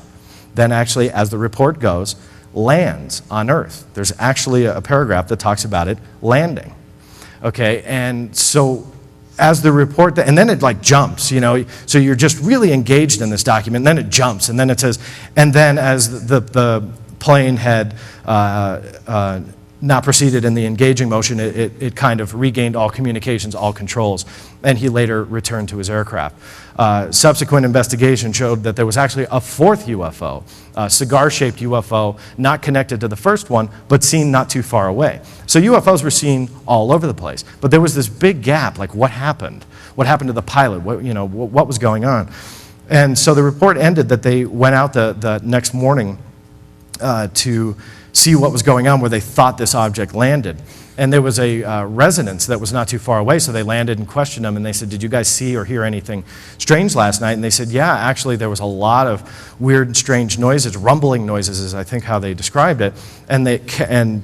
then actually, as the report goes, lands on Earth. There's actually a paragraph that talks about it landing. Okay, and so as the report, and then it like jumps, you know, so you're just really engaged in this document, and then it jumps, and then it says, and then as the plane had not proceeded in the engaging motion, it kind of regained all communications, all controls, and he later returned to his aircraft. Subsequent investigation showed that there was actually a fourth UFO, a cigar-shaped UFO, not connected to the first one, but seen not too far away. So UFOs were seen all over the place, but there was this big gap, like what happened? What happened to the pilot? What was going on? And so the report ended that they went out the next morning to see what was going on, where they thought this object landed. And there was a residence that was not too far away, so they landed and questioned them, and they said, did you guys see or hear anything strange last night? And they said, yeah, actually there was a lot of weird and strange noises, rumbling noises is I think how they described it, and the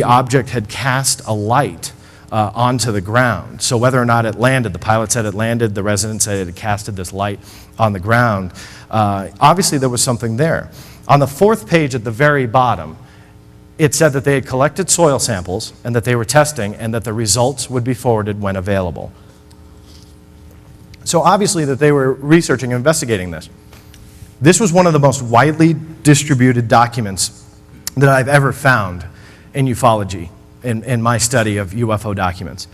object had cast a light onto the ground. So whether or not it landed, the pilot said it landed, the resident said it had casted this light on the ground. Obviously there was something there. On the fourth page at the very bottom, it said that they had collected soil samples and that they were testing and that the results would be forwarded when available. So obviously that they were researching and investigating this. This was one of the most widely distributed documents that I've ever found in ufology, in my study of UFO documents.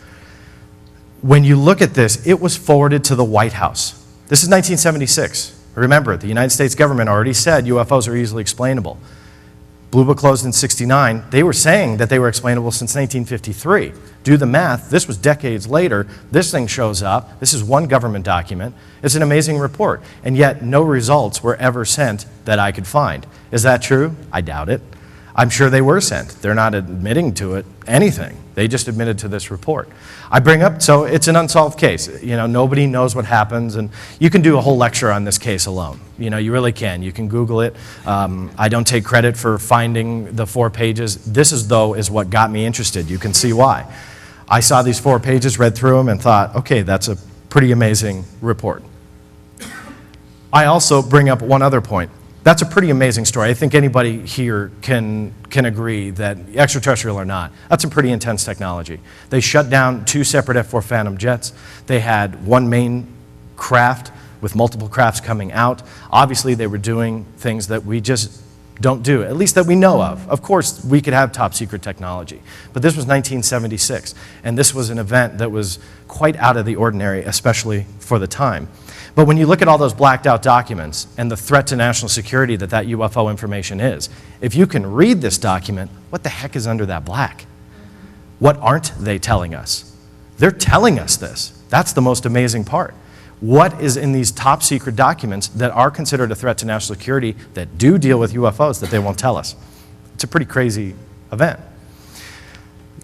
When you look at this, it was forwarded to the White House. This is 1976. Remember, the United States government already said UFOs are easily explainable. Blue Book closed in '69. They were saying that they were explainable since 1953. Do the math. This was decades later. This thing shows up. This is one government document. It's an amazing report. And yet no results were ever sent that I could find. Is that true? I doubt it. I'm sure they were sent. They're not admitting to it, anything. They just admitted to this report. I bring up, so it's an unsolved case. You know, nobody knows what happens, and you can do a whole lecture on this case alone. You know, you really can. You can Google it. I don't take credit for finding the 4 pages. This is what got me interested. You can see why. I saw these 4 pages, read through them, and thought, okay, that's a pretty amazing report. I also bring up one other point. That's a pretty amazing story. I think anybody here can agree that, extraterrestrial or not, that's a pretty intense technology. They shut down 2 separate F-4 Phantom jets. They had one main craft with multiple crafts coming out. Obviously, they were doing things that we just don't do, at least that we know of. Of course, we could have top secret technology, but this was 1976, and this was an event that was quite out of the ordinary, especially for the time. But when you look at all those blacked out documents and the threat to national security that UFO information is, if you can read this document, what the heck is under that black? What aren't they telling us? They're telling us this. That's the most amazing part. What is in these top secret documents that are considered a threat to national security that do deal with UFOs that they won't tell us? It's a pretty crazy event.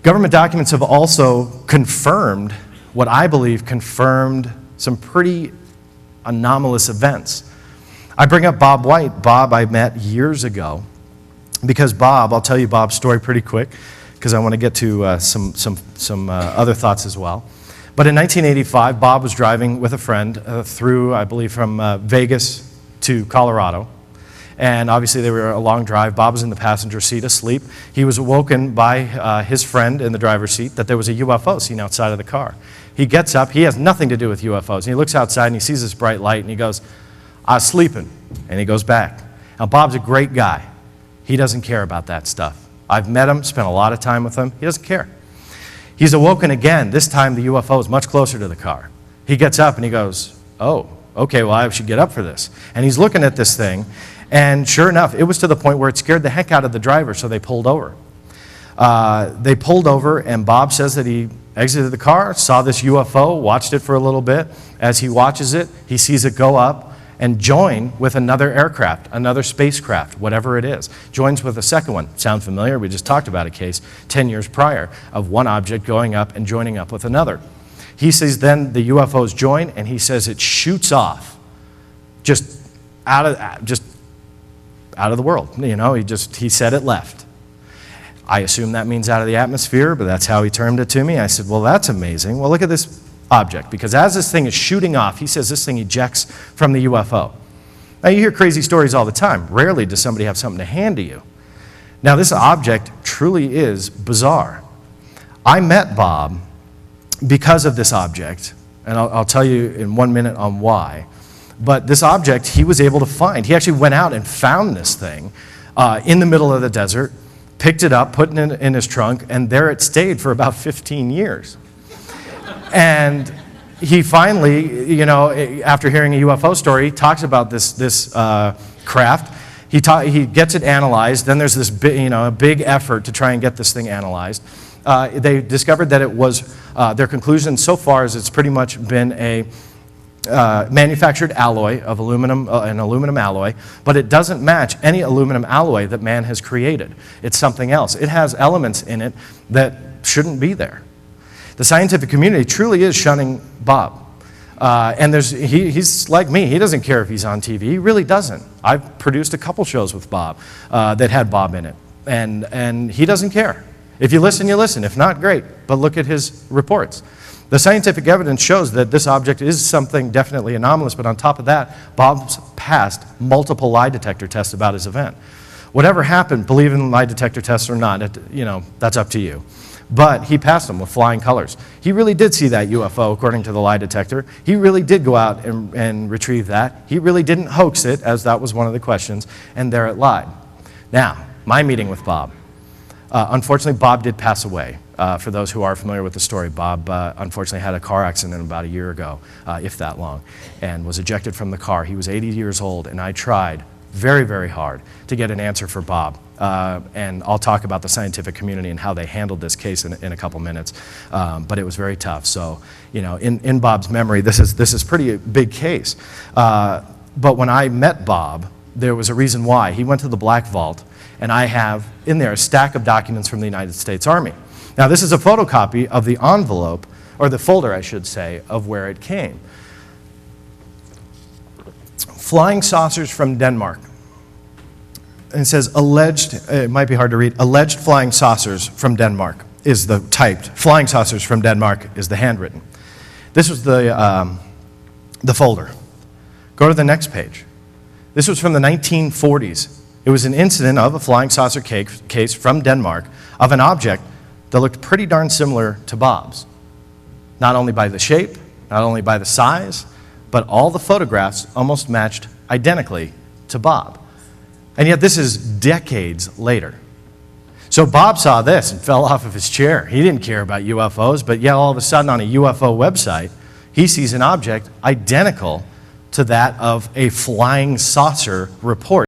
Government documents have also confirmed, what I believe confirmed, some pretty anomalous events. I bring up Bob White. Bob I met years ago because Bob, I'll tell you Bob's story pretty quick because I want to get to some other thoughts as well. But in 1985, Bob was driving with a friend through, I believe, from Vegas to Colorado. And obviously they were a long drive. Bob was in the passenger seat asleep. He was awoken by his friend in the driver's seat that there was a UFO seen outside of the car. He gets up. He has nothing to do with UFOs. And he looks outside and he sees this bright light and he goes, "I was sleeping." And he goes back. Now Bob's a great guy. He doesn't care about that stuff. I've met him, spent a lot of time with him. He doesn't care. He's awoken again. This time the UFO is much closer to the car. He gets up and he goes, "Oh, okay, well I should get up for this." And he's looking at this thing, and sure enough, it was to the point where it scared the heck out of the driver, so they pulled over. They pulled over, and Bob says that he exited the car, saw this UFO, watched it for a little bit. As he watches it, he sees it go up and join with another aircraft, another spacecraft, whatever it is. Joins with a second one. Sound familiar? We just talked about a case 10 years prior of one object going up and joining up with another. He says then the UFOs join, and he says it shoots off just out of the world. You know, he said it left. I assume that means out of the atmosphere, but that's how he termed it to me. I said, well, that's amazing. Well, look at this object, because as this thing is shooting off, he says this thing ejects from the UFO. Now, you hear crazy stories all the time. Rarely does somebody have something to hand to you. Now, this object truly is bizarre. I met Bob because of this object, and I'll tell you in 1 minute on why. But this object he was able to find. He actually went out and found this thing in the middle of the desert, picked it up, put it in his trunk, and there it stayed for about 15 years. And he finally, you know, after hearing a UFO story, talks about this craft. He gets it analyzed. Then there's this big effort to try and get this thing analyzed. They discovered that it was, their conclusion so far is it's pretty much been a manufactured alloy of aluminum, an aluminum alloy, but it doesn't match any aluminum alloy that man has created. It's something else. It has elements in it that shouldn't be there. The scientific community truly is shunning Bob. And he's like me. He doesn't care if he's on TV. He really doesn't. I've produced a couple shows with Bob that had Bob in it. And he doesn't care. If you listen, you listen. If not, great. But look at his reports. The scientific evidence shows that this object is something definitely anomalous, but on top of that, Bob's passed multiple lie detector tests about his event. Whatever happened, believe in lie detector tests or not, that's up to you. But he passed them with flying colors. He really did see that UFO, according to the lie detector. He really did go out and retrieve that. He really didn't hoax it, as that was one of the questions, and there it lied. Now, my meeting with Bob. Unfortunately, Bob did pass away. For those who are familiar with the story, Bob unfortunately had a car accident about a year ago, if that long, and was ejected from the car. He was 80 years old, and I tried very, very hard to get an answer for Bob. And I'll talk about the scientific community and how they handled this case in a couple minutes. But it was very tough. So, in Bob's memory, this is pretty big case. But when I met Bob, there was a reason why. He went to the Black Vault, and I have in there a stack of documents from the United States Army. Now, this is a photocopy of the envelope, or the folder, I should say, of where it came. Flying saucers from Denmark. And it says alleged, it might be hard to read, alleged flying saucers from Denmark is the typed. Flying saucers from Denmark is the handwritten. This was the folder. Go to the next page. This was from the 1940s. It was an incident of a flying saucer case from Denmark of an object that looked pretty darn similar to Bob's. Not only by the shape, not only by the size, but all the photographs almost matched identically to Bob. And yet this is decades later. So Bob saw this and fell off of his chair. He didn't care about UFOs, but yet all of a sudden on a UFO website, he sees an object identical to that of a flying saucer report.